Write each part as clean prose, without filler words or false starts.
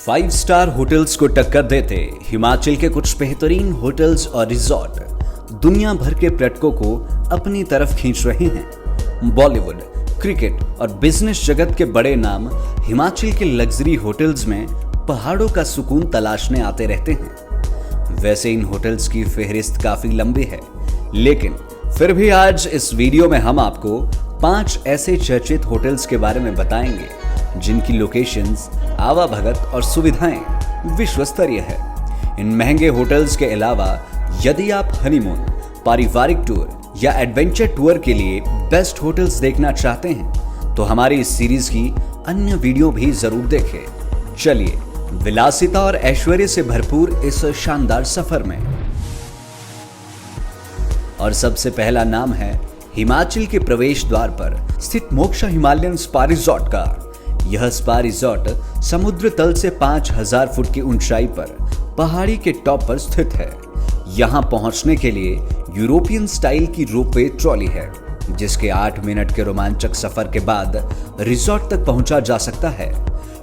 Five star hotels को टक्कर देते हिमाचल के कुछ बेहतरीन होटल्स और रिजॉर्ट दुनिया भर के पर्यटकों को अपनी तरफ खींच रहे हैं। बॉलीवुड, क्रिकेट और बिजनेस जगत के बड़े नाम हिमाचल के लग्जरी होटल्स में पहाड़ों का सुकून तलाशने आते रहते हैं। वैसे इन होटल्स की फेहरिस्त काफी लंबी है, लेकिन फिर भी आज इस वीडियो में हम आपको 5 ऐसे चर्चित होटल्स के बारे में बताएंगे जिनकी लोकेशंस, आवाभगत और सुविधाएं विश्व स्तरीय है। इन महंगे होटल्स के अलावा यदि आप हनीमून, पारिवारिक टूर या एडवेंचर टूर के लिए बेस्ट होटल्स देखना चाहते हैं तो हमारी इस सीरीज की अन्य वीडियो भी जरूर देखें। चलिए विलासिता और ऐश्वर्य से भरपूर इस शानदार सफर में। और सबसे पहला नाम है हिमाचल के प्रवेश द्वार पर स्थित मोक्षा हिमालयन स्पा रिजॉर्ट का। यह स्पा रिजॉर्ट समुद्र तल से 5000 फुट की ऊंचाई पर पहाड़ी के टॉप पर स्थित है। यहां पहुंचने के लिए यूरोपियन स्टाइल की रोपवे ट्रॉली है, जिसके 8 मिनट के रोमांचक सफर के बाद रिजॉर्ट तक पहुंचा जा सकता है।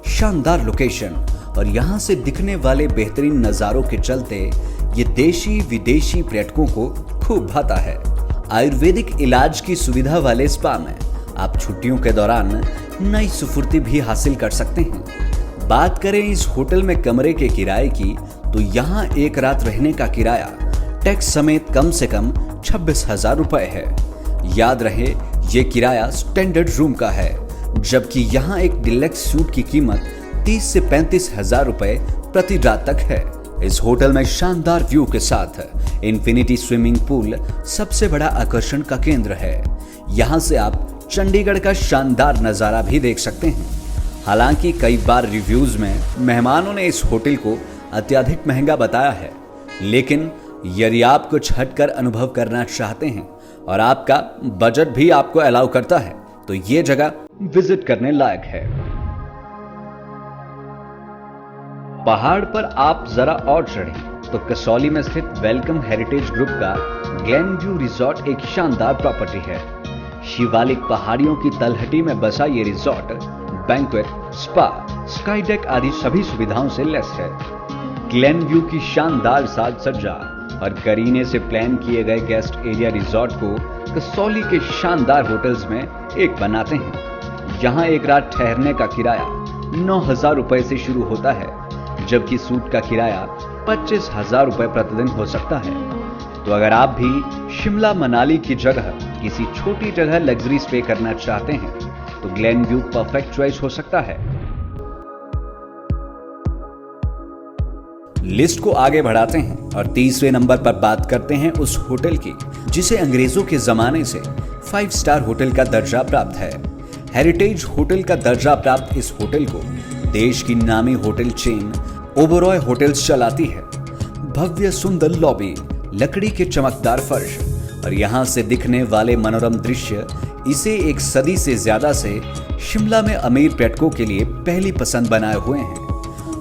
शानदार लोकेशन और यहां से दिखने वाले बेहतरीन नजारों के चलते ये देशी विदेशी पर्यटकों को खूब भाता है। आयुर्वेदिक इलाज की सुविधा वाले स्पा में आप छुट्टियों के दौरान नई सुफुर्ती भी हासिल कर सकते हैं। बात करें इस होटल में कमरे के किराए की तो यहाँ एक रात रहने का किराया टैक्स समेत कम से कम 26,000 रुपए है। याद रहे ये किराया स्टैंडर्ड रूम का है, जबकि यहाँ एक डिलक्स सूट की कीमत 30 से 35,000 रुपए प्रति रात तक है। इस होटल में शानदार व्यू के साथ इन्फिनिटी स्विमिंग पूल सबसे बड़ा आकर्षण का केंद्र है। यहाँ से आप चंडीगढ़ का शानदार नजारा भी देख सकते हैं। हालांकि कई बार रिव्यूज में मेहमानों ने इस होटल को अत्यधिक महंगा बताया है, लेकिन यदि आप कुछ हटकर अनुभव करना चाहते हैं और आपका बजट भी आपको अलाउ करता है तो ये जगह विजिट करने लायक है। पहाड़ पर आप जरा और चढ़ें तो कसौली में स्थित वेलकम हेरिटेज ग्रुप का ग्लेन व्यू रिजॉर्ट एक शानदार प्रॉपर्टी है। शिवालिक पहाड़ियों की तलहटी में बसा ये resort banquet, spa, sky deck आदि सभी सुविधाओं से लैस है। ग्लेन व्यू की शानदार साज सज्जा और करीने से प्लान किए गए गेस्ट एरिया रिजॉर्ट को कसौली के शानदार होटल्स में एक बनाते हैं। यहाँ एक रात ठहरने का किराया 9,000 रुपए से शुरू होता है, जबकि सूट का किराया 25,000 रुपए प्रतिदिन हो सकता है। तो अगर आप भी शिमला मनाली की जगह किसी छोटी जगह लग्जरी स्टे करना चाहते हैं तो ग्लेन व्यू परफेक्ट चॉइस हो सकता है। लिस्ट को आगे बढ़ाते हैं और तीसरे नंबर पर बात करते हैं उस होटल की जिसे अंग्रेजों के जमाने से 5 स्टार होटल का दर्जा प्राप्त है। हेरिटेज होटल का दर्जा प्राप्त इस होटल को देश की नामी होटल चेन ओबरॉय होटल्स चलाती है। भव्य सुंदर लॉबी, लकड़ी के चमकदार फर्श और यहाँ से दिखने वाले मनोरम दृश्य इसे एक सदी से ज्यादा से शिमला में अमीर पर्यटकों के लिए पहली पसंद बनाए हुए हैं।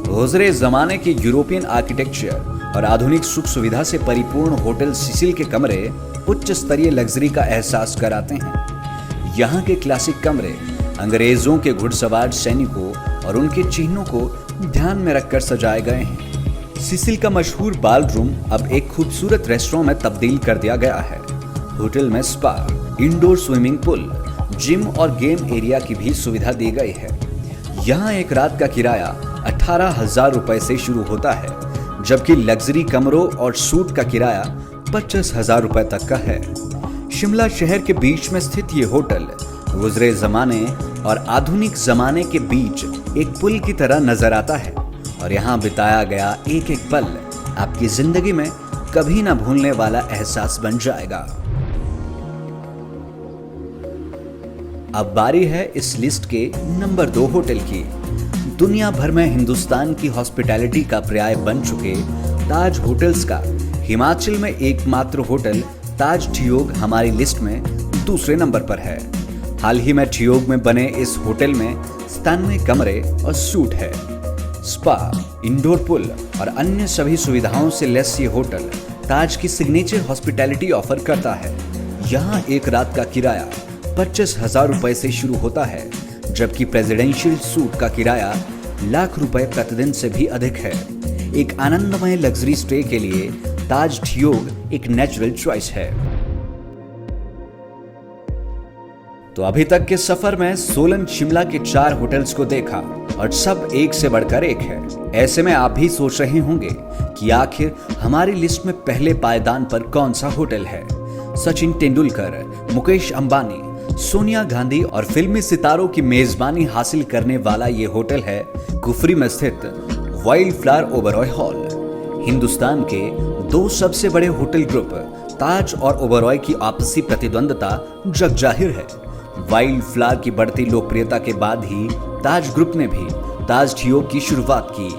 गुजरे जमाने के यूरोपियन आर्किटेक्चर और आधुनिक सुख सुविधा से परिपूर्ण होटल सिसिल के कमरे उच्च स्तरीय लग्जरी का एहसास कराते हैं। यहाँ के क्लासिक कमरे अंग्रेजों के घुड़सवार सैनिकों और उनके चिन्हों को ध्यान में रखकर सजाए गए हैं। सिसिल का मशहूर बाल रूम अब एक खूबसूरत रेस्टोरेंट में तब्दील कर दिया गया है। होटल में spa, indoor swimming pool, gym और गेम एरिया की भी सुविधा दी गई है। यहाँ एक रात का किराया 18,000 रुपए से शुरू होता है, जबकि लग्जरी कमरों और सूट का किराया 25,000 रुपए तक का है। शिमला शहर के बीच में स्थित ये होटल गुजरे जमाने और आधुनिक जमाने के बीच एक पुल की तरह नजर आता है और यहाँ बिताया गया एक एक पल आपकी जिंदगी में कभी ना भूलने वाला एहसास बन जाएगा। अब बारी है इस लिस्ट के नंबर 2 होटल की। दुनिया भर में हिंदुस्तान की हॉस्पिटैलिटी का पर्याय बन चुके ताज होटल्स का हिमाचल में एकमात्र होटल ताज ठियोग हमारी लिस्ट में दूसरे नंबर पर है। हाल ही में ठियोग में बने इस होटल में 97 कमरे और सूट है। स्पा, इंडोर पूल और अन्य सभी सुविधाओं से लैस ये होटल ताज की सिग्नेचर हॉस्पिटैलिटी ऑफर करता है। यहाँ एक रात का किराया 25,000 रुपए से शुरू होता है, जबकि प्रेसिडेंशियल सूट का किराया लाख रुपए प्रतिदिन से भी अधिक है। एक आनंदमय लग्जरी स्टे के लिए ताज ठियोग एक नेचुरल चॉइस है। तो अभी तक के सफर में सोलन शिमला के 4 होटल्स को देखा और सब एक से बढ़कर एक है। ऐसे में आप भी सोच रहे होंगे कि आखिर हमारी लिस्ट में पहले पायदान पर कौन सा होटल है। सचिन तेंदुलकर, मुकेश अंबानी, सोनिया गांधी और फिल्मी सितारों की मेजबानी हासिल करने वाला ये होटल है कुफरी में स्थित wild flower Oberoi hall. Hindustan के 2 सबसे बड़े होटल ग्रुप ताज और ओबरॉय की आपसी प्रतिद्वंदता जगजाहिर है। वाइल्ड फ्लावर की बढ़ती लोकप्रियता के बाद ही ताज ग्रुप ने भी ताज ठियोग की शुरुआत की।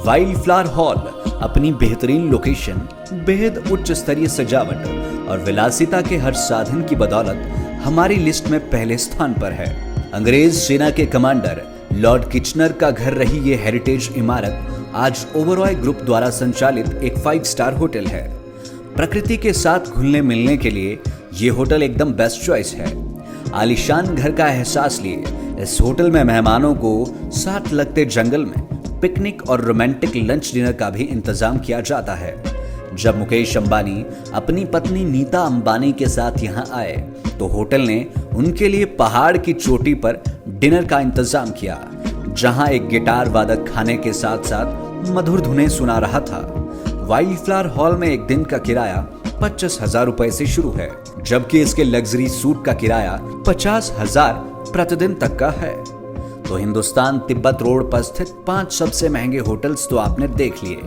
वाइल्ड फ्लावर हॉल अपनी बेहतरीन लोकेशन, बेहद उच्च स्तरीय सजावट और विलासिता के हर साधन की बदौलत हमारी लिस्ट में पहले स्थान पर है। अंग्रेज सेना के कमांडर लॉर्ड किचनर का घर रही ये हेरिटेज इमारत आज ओबरॉय ग्रुप द्वारा संचालित एक 5 स्टार होटल है। प्रकृति के साथ घुलने मिलने के लिए ये होटल एकदम बेस्ट चॉइस है। आलीशान घर का एहसास लिए इस होटल में मेहमानों को साथ लगते जंगल में पिकनिक और रोमांटिक लंच डिनर का भी इंतजाम किया जाता है। जब मुकेश अंबानी अपनी पत्नी नीता अंबानी के साथ यहाँ आए तो होटल ने उनके लिए पहाड़ की चोटी पर डिनर का इंतजाम किया, जहां एक गिटार वादक खाने के साथ साथ मधुर धुनें सुना रहा था। वाइल्ड फ्लावर हॉल में एक दिन का किराया 25,000 रुपए से शुरू है, जबकि इसके लग्जरी सूट का किराया 50,000 प्रतिदिन तक का है। तो हिंदुस्तान तिब्बत रोड पर स्थित 5 सबसे महंगे होटल्स तो आपने देख लिए,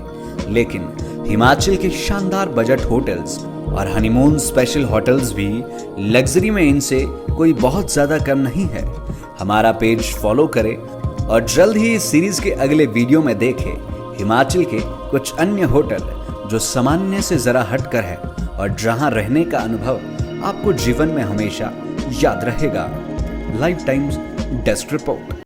लेकिन हिमाचल के शानदार बजट होटल्स और हनीमून स्पेशल होटल्स भी लग्जरी में इनसे कोई बहुत ज्यादा कम नहीं है। हमारा पेज फॉलो करें और जल्द ही इस सीरीज के अगले वीडियो में देखें हिमाचल के कुछ अन्य होटल जो सामान्य से जरा हटकर है और जहां रहने का अनुभव आपको जीवन में हमेशा याद रहेगा। Life times desk report.